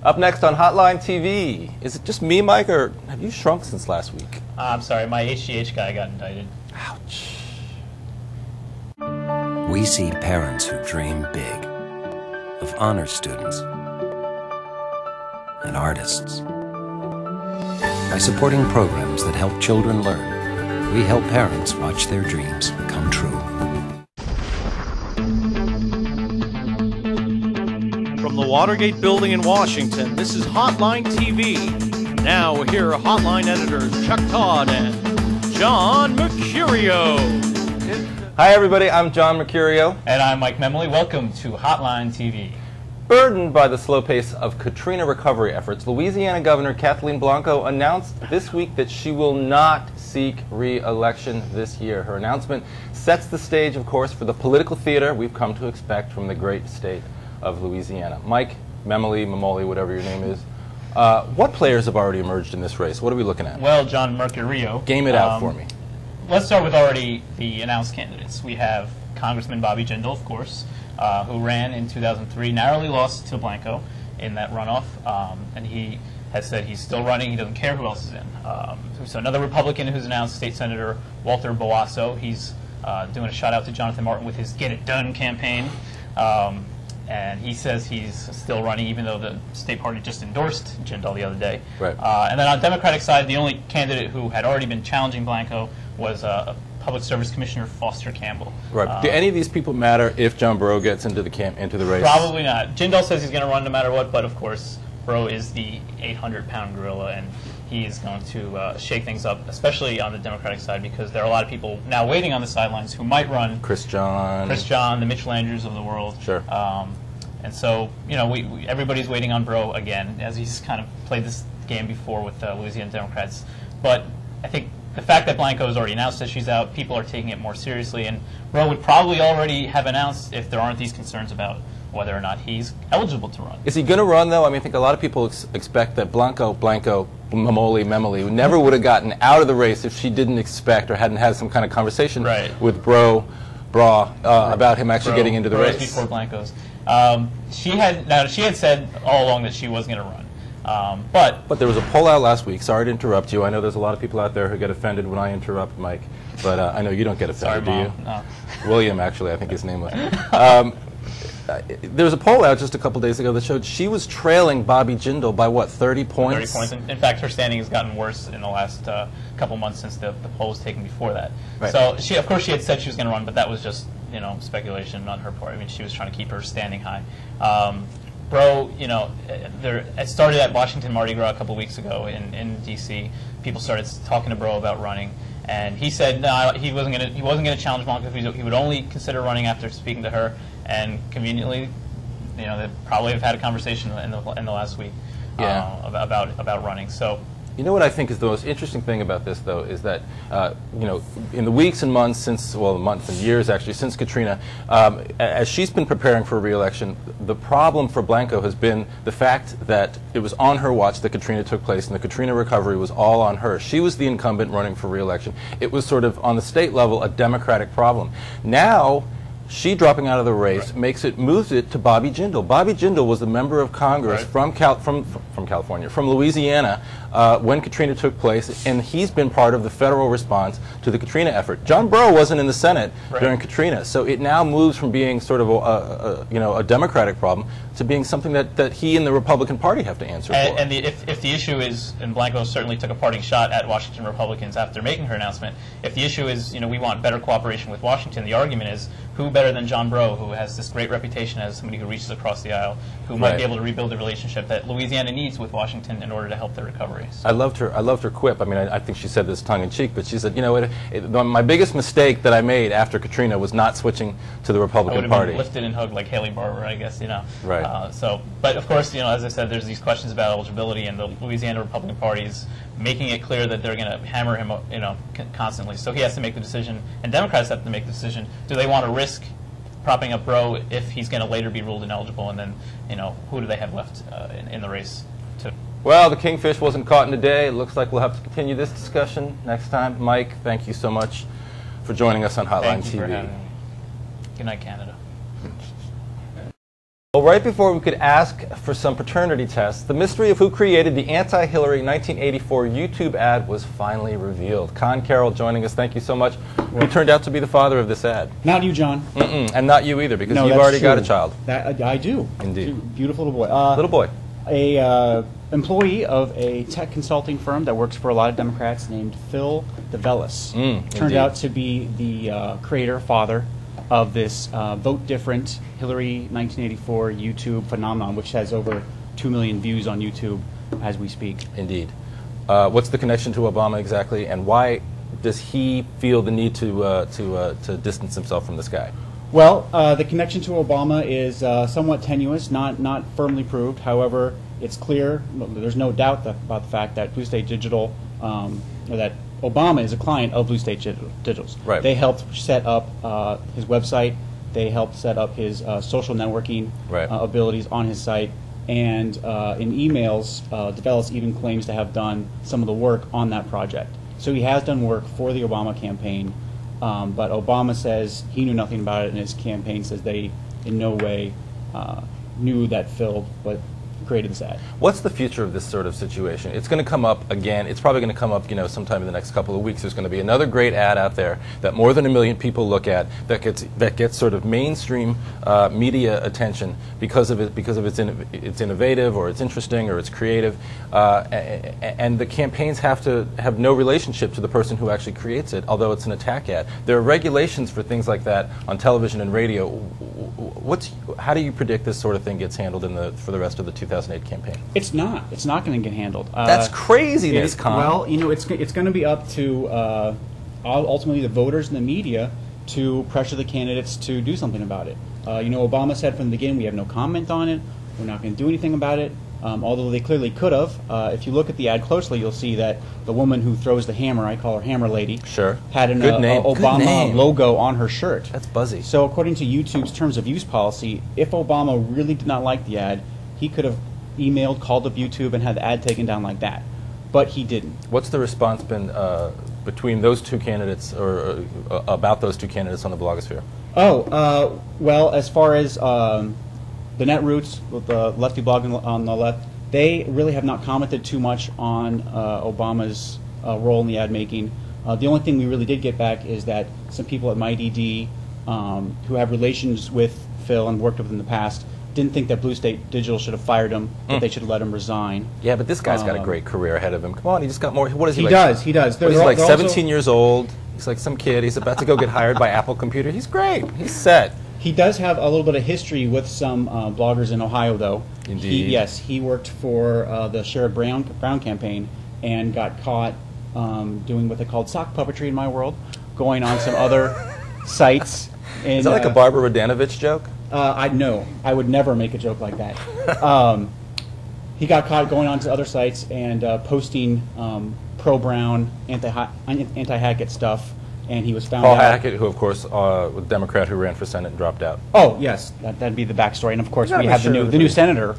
Up next on Hotline TV, is it just me, Mike, or have you shrunk since last week? I'm sorry, my HGH guy got indicted. Ouch. We see parents who dream big, of honor students and artists. By supporting programs that help children learn, we help parents watch their dreams come true. From the Watergate building in Washington, this is Hotline TV. Now here are Hotline editors Chuck Todd and John Mercurio. Hi everybody, I'm John Mercurio. And I'm Mike Memley. Welcome to Hotline TV. Burdened by the slow pace of Katrina recovery efforts, Louisiana Governor Kathleen Blanco announced this week that she will not seek re-election this year. Her announcement sets the stage, of course, for the political theater we've come to expect from the great state of Louisiana. Mike, Memoli, whatever your name is, what players have already emerged in this race? What are we looking at? Well, John Mercurio. Game it out for me. Let's start with already the announced candidates. We have Congressman Bobby Jindal, of course, who ran in 2003, narrowly lost to Blanco in that runoff, and he has said he's still running. He doesn't care who else is in. So another Republican who's announced, State Senator Walter Boasso. He's doing a shout-out to Jonathan Martin with his Get It Done campaign. And he says he's still running, even though the state party just endorsed Jindal the other day. Right. And then on the Democratic side, the only candidate who had already been challenging Blanco was Public Service Commissioner Foster Campbell. Right. Do any of these people matter if John Breaux gets into the race? Probably not. Jindal says he's going to run no matter what, but of course, Breaux is the 800-pound gorilla, and he is going to shake things up, especially on the Democratic side, because there are a lot of people now waiting on the sidelines who might run. Chris John, the Mitch Landrieux of the world. Sure. And so, you know, everybody's waiting on Breaux again, as he's kind of played this game before with Louisiana Democrats. But I think the fact that Blanco has already announced that she's out, people are taking it more seriously, and Breaux would probably already have announced if there aren't these concerns about whether or not he's eligible to run. Is he going to run, though? I mean, I think a lot of people expect that Blanco, Memoli never would have gotten out of the race if she didn't expect or hadn't had some kind of conversation with Breaux about him actually getting into the race. Before Blanco's. She had said all along that she was going to run. But there was a poll out last week. Sorry to interrupt you. I know there's a lot of people out there who get offended when I interrupt Mike, but I know you don't get offended, Sorry, do you? No. William, actually, I think his name was. There was a poll out just a couple days ago that showed she was trailing Bobby Jindal by, what, 30 points? 30 points. In fact, her standing has gotten worse in the last couple months since the poll was taken before that. Right. So, of course, she had said she was going to run, but that was just, you know, speculation on her part. I mean, she was trying to keep her standing high. Breaux, you know, it started at Washington Mardi Gras a couple weeks ago in D.C. People started talking to Breaux about running, and he said no, he wasn't going to challenge Blanco. He would only consider running after speaking to her. And conveniently, you know, they probably have had a conversation in the last week about running. So, you know what I think is the most interesting thing about this, though, is that you know, in the weeks and months since, well, months and years actually since Katrina, as she's been preparing for re-election, the problem for Blanco has been the fact that it was on her watch that Katrina took place, and the Katrina recovery was all on her. She was the incumbent running for re-election. It was sort of on the state level a Democratic problem. Now, she dropping out of the race moves it to Bobby Jindal. Bobby Jindal was a member of Congress from California, from Louisiana, when Katrina took place, and he's been part of the federal response to the Katrina effort. John Breaux wasn't in the Senate during Katrina, so it now moves from being sort of a Democratic problem to being something that he and the Republican Party have to answer for. And if the issue is, and Blanco certainly took a parting shot at Washington Republicans after making her announcement, if the issue is, you know, we want better cooperation with Washington, the argument is, who better than John Breaux, who has this great reputation as somebody who reaches across the aisle, who might be able to rebuild the relationship that Louisiana needs with Washington in order to help their recovery. So. I loved her quip. I mean, I think she said this tongue-in-cheek, but she said, you know, my biggest mistake that I made after Katrina was not switching to the Republican Party. I would have been lifted and hugged like Haley Barbour, I guess, you know. Right. But of course, you know, as I said, there's these questions about eligibility, and the Louisiana Republican Party is making it clear that they're going to hammer him, you know, constantly. So he has to make the decision, and Democrats have to make the decision: do they want to risk propping up Breaux if he's going to later be ruled ineligible, and then, you know, who do they have left in the race? Well, the kingfish wasn't caught in a day. It looks like we'll have to continue this discussion next time. Mike, thank you so much for joining us on Hotline TV. Thank you for having me. Good night, Canada. Well, right before we could ask for some paternity tests, the mystery of who created the anti-Hillary 1984 YouTube ad was finally revealed. Con Carroll joining us. Thank you so much. Who turned out to be the father of this ad? Not you, John. And not you either, because No, you've that's already got a true. child. I do. Indeed. Beautiful little boy. Little boy. A employee of a tech consulting firm that works for a lot of Democrats named Phil DeVellis turned indeed. out to be the creator, father of this Vote Different Hillary 1984 YouTube phenomenon, which has over 2 million views on YouTube as we speak. Indeed. What's the connection to Obama exactly, and why does he feel the need to distance himself from this guy? Well, the connection to Obama is somewhat tenuous, not firmly proved. However, it's clear, there's no doubt about the fact that Blue State Digital, or that Obama is a client of Blue State Digital's. Right. They helped set up his website. They helped set up his social networking abilities on his site. And in emails, DeVellis even claims to have done some of the work on that project. So he has done work for the Obama campaign, but Obama says he knew nothing about it, and his campaign says they in no way knew that Phil created this ad. What's the future of this sort of situation? It's going to come up again. It's probably going to come up, sometime in the next couple of weeks. There's going to be another great ad out there that more than 1 million people look at that gets sort of mainstream media attention because of it's innovative, or it's interesting, or it's creative, and the campaigns have to have no relationship to the person who actually creates it, although it's an attack ad. There are regulations for things like that on television and radio. How do you predict this sort of thing gets handled for the rest of the 2008 campaign? It's not. It's not going to get handled. That's craziness, Con. Well, it's going to be up to ultimately the voters and the media to pressure the candidates to do something about it. Obama said from the beginning, we have no comment on it. We're not going to do anything about it. Although they clearly could have. If you look at the ad closely, you'll see that the woman who throws the hammer, I call her Hammer Lady, had an Obama logo on her shirt. That's buzzy. So according to YouTube's terms of use policy, if Obama really did not like the ad, he could have emailed, called up YouTube, and had the ad taken down like that. But he didn't. What's the response been between those two candidates, or about those two candidates on the blogosphere? Well, as far as the Netroots, the lefty blog on the left, they really have not commented too much on Obama's role in the ad making. The only thing we really did get back is that some people at MyDD who have relations with Phil and worked with him in the past didn't think that Blue State Digital should have fired him, that they should have let him resign. Yeah, but this guy's got a great career ahead of him. Come on, he just got more. What is he like? He does. He's like 17 years old. He's like some kid. He's about to go get hired by Apple Computer. He's great. He's set. He does have a little bit of history with some bloggers in Ohio, though. Indeed. He worked for the Sherrod Brown campaign and got caught doing what they called sock puppetry in my world, going on some other sites. Is that like a Barbara Radanovich joke? No, I would never make a joke like that. He got caught going on to other sites and posting pro-Brown, anti-Hackett stuff. And he was found Paul out. Hackett, who, of course, was a Democrat who ran for Senate and dropped out. Oh, yes. That'd be the backstory. And, of course, we have the new senator,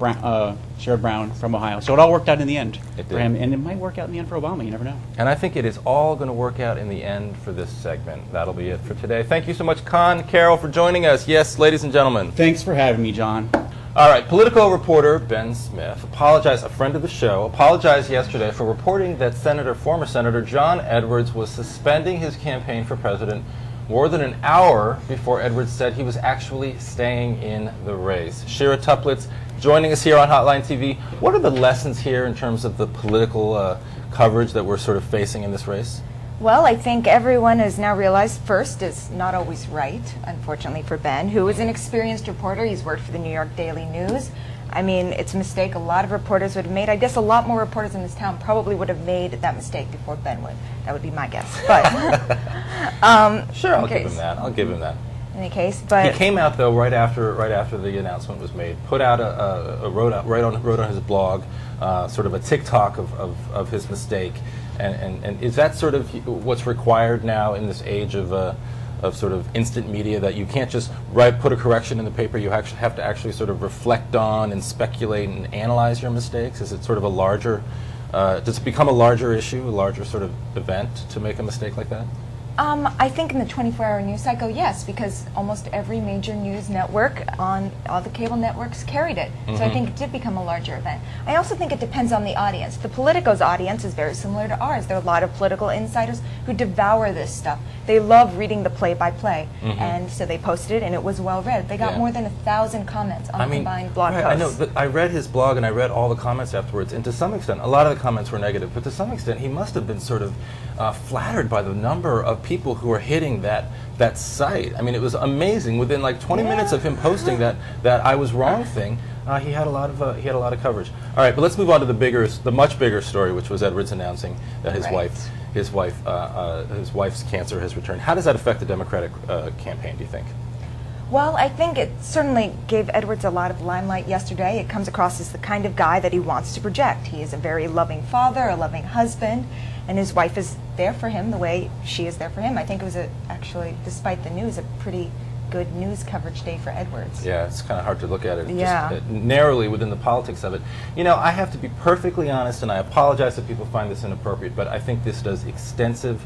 Sherrod Brown, from Ohio. So it all worked out in the end for him. And it might work out in the end for Obama. You never know. And I think it is all going to work out in the end for this segment. That'll be it for today. Thank you so much, Con Carroll, for joining us. Yes, ladies and gentlemen. Thanks for having me, John. All right, Politico reporter Ben Smith a friend of the show, apologized yesterday for reporting that former Senator John Edwards was suspending his campaign for president more than an hour before Edwards said he was actually staying in the race. Shira Tuplitz joining us here on Hotline TV. What are the lessons here in terms of the political coverage that we're sort of facing in this race? Well, I think everyone has now realized first is not always right, unfortunately for Ben, who is an experienced reporter. He's worked for the New York Daily News. I mean, it's a mistake a lot of reporters would have made. I guess a lot more reporters in this town probably would have made that mistake before Ben would. That would be my guess. But sure, I'll give him that. I'll give him that. In any case, but he came out though right after the announcement was made, put out wrote on his blog sort of a TikTok of his mistake. And is that sort of what's required now in this age of sort of instant media, that you can't just put a correction in the paper, you actually have to actually sort of reflect on and speculate and analyze your mistakes? Is it sort of a larger, does it become a larger issue, a larger sort of event to make a mistake like that? I think in the 24-hour news cycle, yes, because almost every major news network on all the cable networks carried it. So I think it did become a larger event. I also think it depends on the audience. The Politico's audience is very similar to ours. There are a lot of political insiders who devour this stuff. They love reading the play-by-play, and so they posted it, and it was well read. They got more than 1,000 comments on combined blog posts. I know, but I read his blog and I read all the comments afterwards, and to some extent, a lot of the comments were negative, but to some extent, he must have been sort of flattered by the number of people who were hitting that site. I mean, it was amazing. Within like 20 minutes of him posting that I was wrong thing, he had a lot of coverage. All right, but let's move on to the much bigger story, which was Edwards announcing that his wife's cancer has returned. How does that affect the Democratic campaign, do you think? Well, I think it certainly gave Edwards a lot of limelight yesterday. It comes across as the kind of guy that he wants to project. He is a very loving father, a loving husband, and his wife is there for him the way she is there for him. I think it was actually, despite the news, a pretty good news coverage day for Edwards. Yeah, it's kind of hard to look at it just narrowly within the politics of it. You know, I have to be perfectly honest, and I apologize if people find this inappropriate, but I think this does extensive,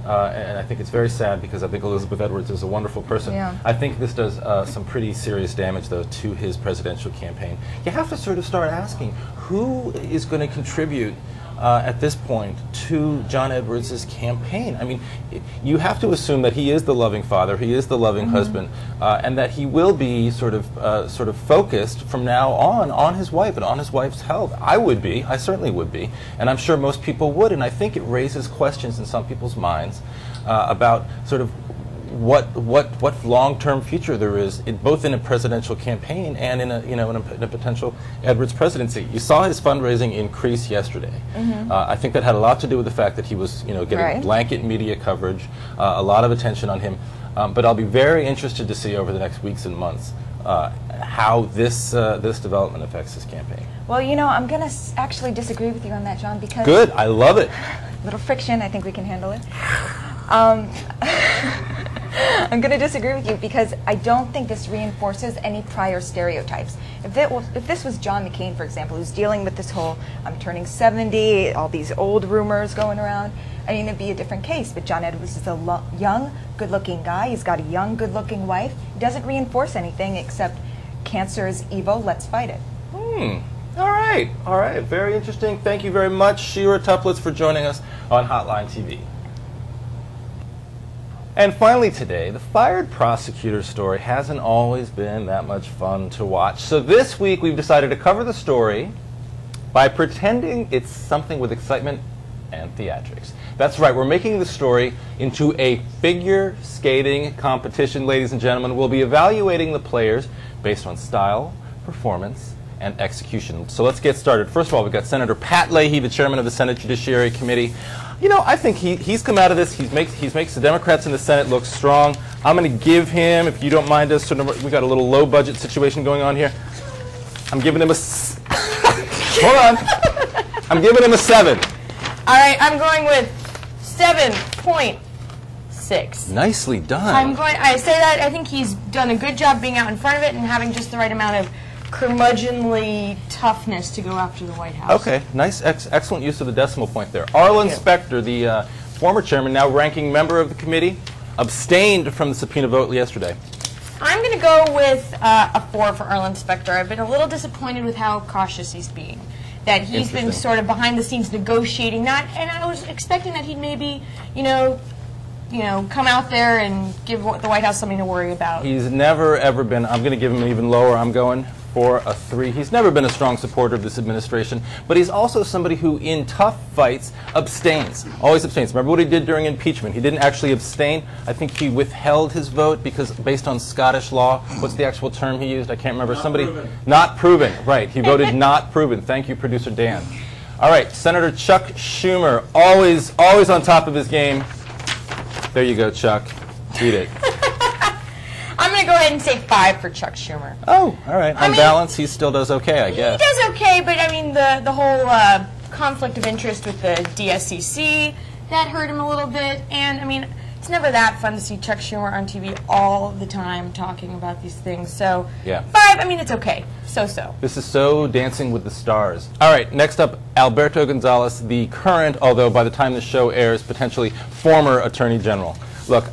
and I think it's very sad because I think Elizabeth Edwards is a wonderful person. Yeah. I think this does some pretty serious damage, though, to his presidential campaign. You have to sort of start asking, who is going to contribute at this point to John Edwards' campaign? I mean, you have to assume that he is the loving father, he is the loving husband, and that he will be sort of focused from now on his wife and on his wife's health. I certainly would be, and I'm sure most people would, and I think it raises questions in some people's minds about sort of what long-term future there is, both in a presidential campaign and in a potential Edwards presidency. You saw his fundraising increase yesterday. I think that had a lot to do with the fact that he was getting blanket media coverage, a lot of attention on him. But I'll be very interested to see over the next weeks and months how this development affects his campaign. Well, you know, I'm going to actually disagree with you on that, John, because... Good, I love it. Little friction, I think we can handle it. I'm going to disagree with you because I don't think this reinforces any prior stereotypes. If this was John McCain, for example, who's dealing with this whole, I'm turning 70, all these old rumors going around, I mean, it'd be a different case. But John Edwards is a young, good-looking guy. He's got a young, good-looking wife. He doesn't reinforce anything except cancer is evil, let's fight it. All right. Very interesting. Thank you very much, Shira Tuplitz, for joining us on Hotline TV. And finally today, the fired prosecutor story hasn't always been that much fun to watch. So this week we've decided to cover the story by pretending it's something with excitement and theatrics. That's right, we're making the story into a figure skating competition, ladies and gentlemen. We'll be evaluating the players based on style, performance, and execution. So let's get started. First of all, we've got Senator Pat Leahy, the chairman of the Senate Judiciary Committee. You know, I think he's come out of this, he makes the Democrats in the Senate look strong. I'm going to give him, if you don't mind us, we got a little low budget situation going on here. I'm giving him a, hold on, I'm giving him a 7. All right, I'm going with 7.6. Nicely done. I say that, I think he's done a good job being out in front of it and having just the right amount of curmudgeonly toughness to go after the White House. Okay, nice, excellent use of the decimal point there. Arlen Specter, the former chairman, now ranking member of the committee, abstained from the subpoena vote yesterday. I'm going to go with a 4 for Arlen Specter. I've been a little disappointed with how cautious he's being. That he's been sort of behind the scenes negotiating that, and I was expecting that he'd maybe, come out there and give the White House something to worry about. He's never ever been, I'm going to give him even lower, I'm going for a 3. He's never been a strong supporter of this administration, but he's also somebody who, in tough fights, abstains. Always abstains. Remember what he did during impeachment? He didn't actually abstain. I think he withheld his vote because, based on Scottish law, what's the actual term he used? I can't remember. Not proven. Right. He voted not proven. Thank you, producer Dan. All right. Senator Chuck Schumer, always on top of his game. There you go, Chuck. Eat it. I'm going to go ahead and say 5 for Chuck Schumer. Oh, all right. On balance, he still does okay, I guess. He does okay, but I mean, the whole conflict of interest with the DSCC, that hurt him a little bit. And I mean, it's never that fun to see Chuck Schumer on TV all the time talking about these things. So, yeah. 5, I mean, it's okay. So-so. This is so Dancing with the Stars. All right, next up, Alberto Gonzales, the current, although by the time the show airs, potentially former Attorney General. Look,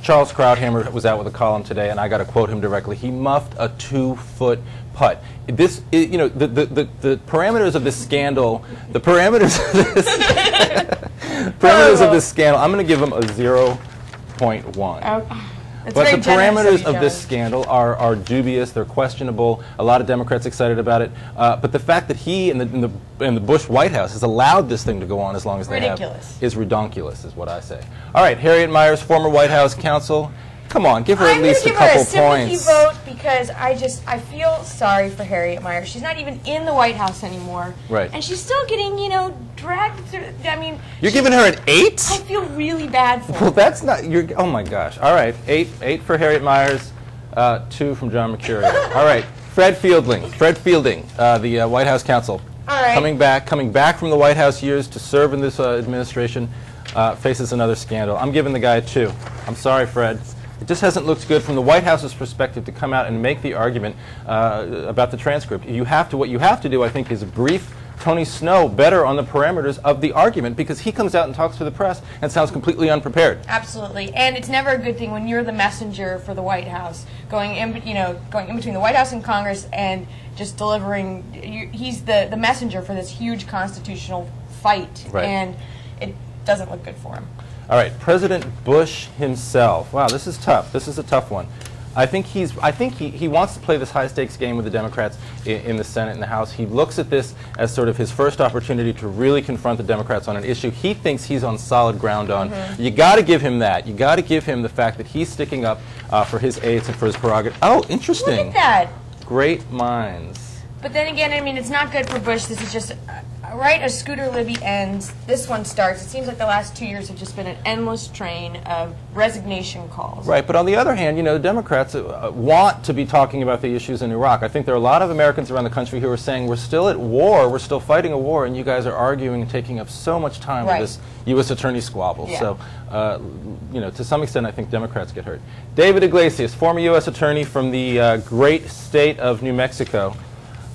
Charles Krauthammer was out with a column today, and I got to quote him directly. He muffed a 2-foot putt. This, you know, the parameters of this scandal, the parameters of this, parameters of this scandal, I'm going to give him a 0.1. But the parameters of this scandal are dubious. They're questionable. A lot of Democrats excited about it. But the fact that he and the Bush White House has allowed this thing to go on as long as they have is redonkulous, is what I say. All right, Harriet Miers, former White House counsel. Come on, give her at least a couple points. I'm going to give her a sympathy vote because I feel sorry for Harriet Miers. She's not even in the White House anymore. Right. And she's still getting, you know, dragged through. I mean, you're giving her an 8? I feel really bad for her. Well, that's not. Oh my gosh. All right, 8 for Harriet Miers, 2 from John Mercurio. All right, Fred Fielding, the White House counsel, all right. coming back from the White House years to serve in this administration, faces another scandal. I'm giving the guy a 2. I'm sorry, Fred. It just hasn't looked good from the White House's perspective to come out and make the argument about the transcript. What you have to do, I think, is brief Tony Snow better on the parameters of the argument, because he comes out and talks to the press and sounds completely unprepared. Absolutely, and it's never a good thing when you're the messenger for the White House, going in between the White House and Congress and just delivering. He's the messenger for this huge constitutional fight, right. And it doesn't look good for him. All right, President Bush himself. Wow, this is tough. This is a tough one. I think he wants to play this high-stakes game with the Democrats in the Senate and the House. He looks at this as sort of his first opportunity to really confront the Democrats on an issue he thinks he's on solid ground on. You got to give him that. You got to give him the fact that he's sticking up for his aides and for his prerogative. Oh, interesting. Look at that. Great minds. But then again, I mean, it's not good for Bush. This is just right as Scooter Libby ends, this one starts. It seems like the last 2 years have just been an endless train of resignation calls. Right, but on the other hand, you know, Democrats want to be talking about the issues in Iraq. I think there are a lot of Americans around the country who are saying we're still at war, we're still fighting a war, and you guys are arguing and taking up so much time with this U.S. attorney squabble. Yeah. So, you know, to some extent, I think Democrats get hurt. David Iglesias, former U.S. attorney from the great state of New Mexico.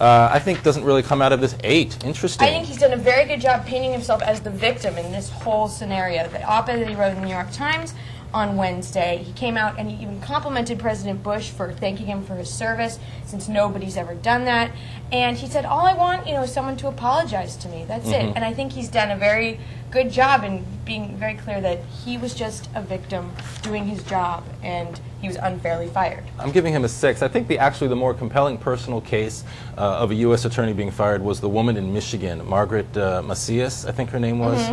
I think doesn't really come out of this 8. Interesting. I think he's done a very good job painting himself as the victim in this whole scenario. The op-ed that he wrote in the New York Times on Wednesday, he came out and he even complimented President Bush for thanking him for his service, since nobody's ever done that. And he said, all I want, you know, is someone to apologize to me. That's it. And I think he's done a very good job in being very clear that he was just a victim doing his job, and he was unfairly fired. I'm giving him a 6. I think actually the more compelling personal case of a U.S. attorney being fired was the woman in Michigan, Margaret Macias, I think her name was,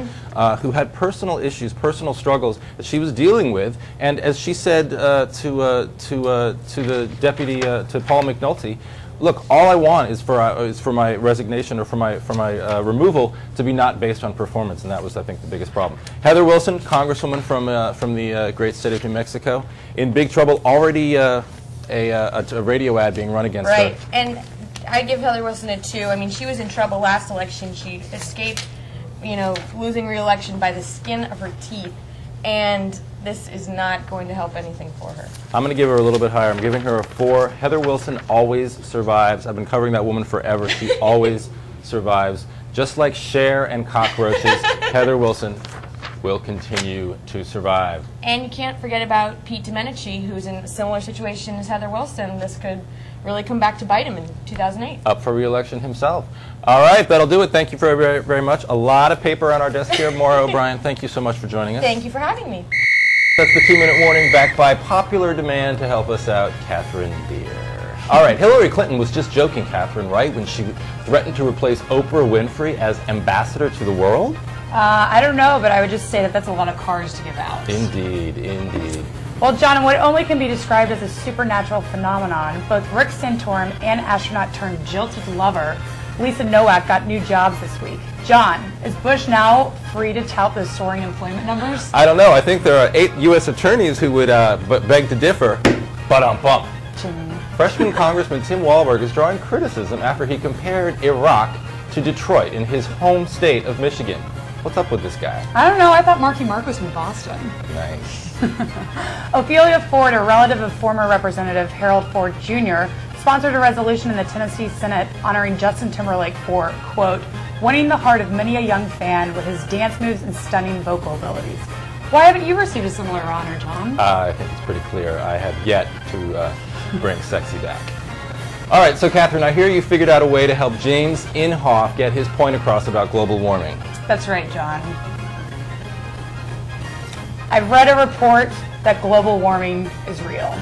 who had personal issues, personal struggles that she was dealing with, and as she said to the deputy, to Paul McNulty, look, all I want is for my resignation or for my removal to be not based on performance, and that was, I think, the biggest problem. Heather Wilson, Congresswoman from the great state of New Mexico, in big trouble. Already a radio ad being run against her. Right, and I give Heather Wilson a 2. I mean, she was in trouble last election. She escaped, you know, losing re-election by the skin of her teeth, and this is not going to help anything for her. I'm going to give her a little bit higher. I'm giving her a 4. Heather Wilson always survives. I've been covering that woman forever. She always survives. Just like Cher and cockroaches, Heather Wilson will continue to survive. And you can't forget about Pete Domenici, who's in a similar situation as Heather Wilson. This could really come back to bite him in 2008. Up for re-election himself. All right, that'll do it. Thank you very, very much. A lot of paper on our desk here. Maura O'Brien, thank you so much for joining us. Thank you for having me. That's the 2-minute warning, backed by popular demand to help us out, Catherine Deere. All right, Hillary Clinton was just joking, Catherine, right, when she threatened to replace Oprah Winfrey as ambassador to the world? I don't know, but I would just say that that's a lot of cards to give out. Indeed, indeed. Well, John, in what only can be described as a supernatural phenomenon, both Rick Santorum and astronaut-turned-jilted lover Lisa Nowak got new jobs this week. John, is Bush now free to tout those soaring employment numbers? I don't know. I think there are 8 U.S. attorneys who would beg to differ. But Freshman Congressman Tim Walberg is drawing criticism after he compared Iraq to Detroit in his home state of Michigan. What's up with this guy? I don't know. I thought Marky Mark was from Boston. Nice. Ophelia Ford, a relative of former Representative Harold Ford Jr., sponsored a resolution in the Tennessee Senate honoring Justin Timberlake for, quote, winning the heart of many a young fan with his dance moves and stunning vocal abilities. Why haven't you received a similar honor, John? I think it's pretty clear. I have yet to bring sexy back. All right, so Catherine, I hear you figured out a way to help James Inhofe get his point across about global warming. That's right, John. I've read a report that global warming is real.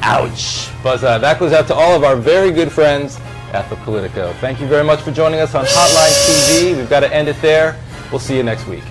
Ouch. But that goes out to all of our very good friends at the Politico. Thank you very much for joining us on Hotline TV. We've got to end it there. We'll see you next week.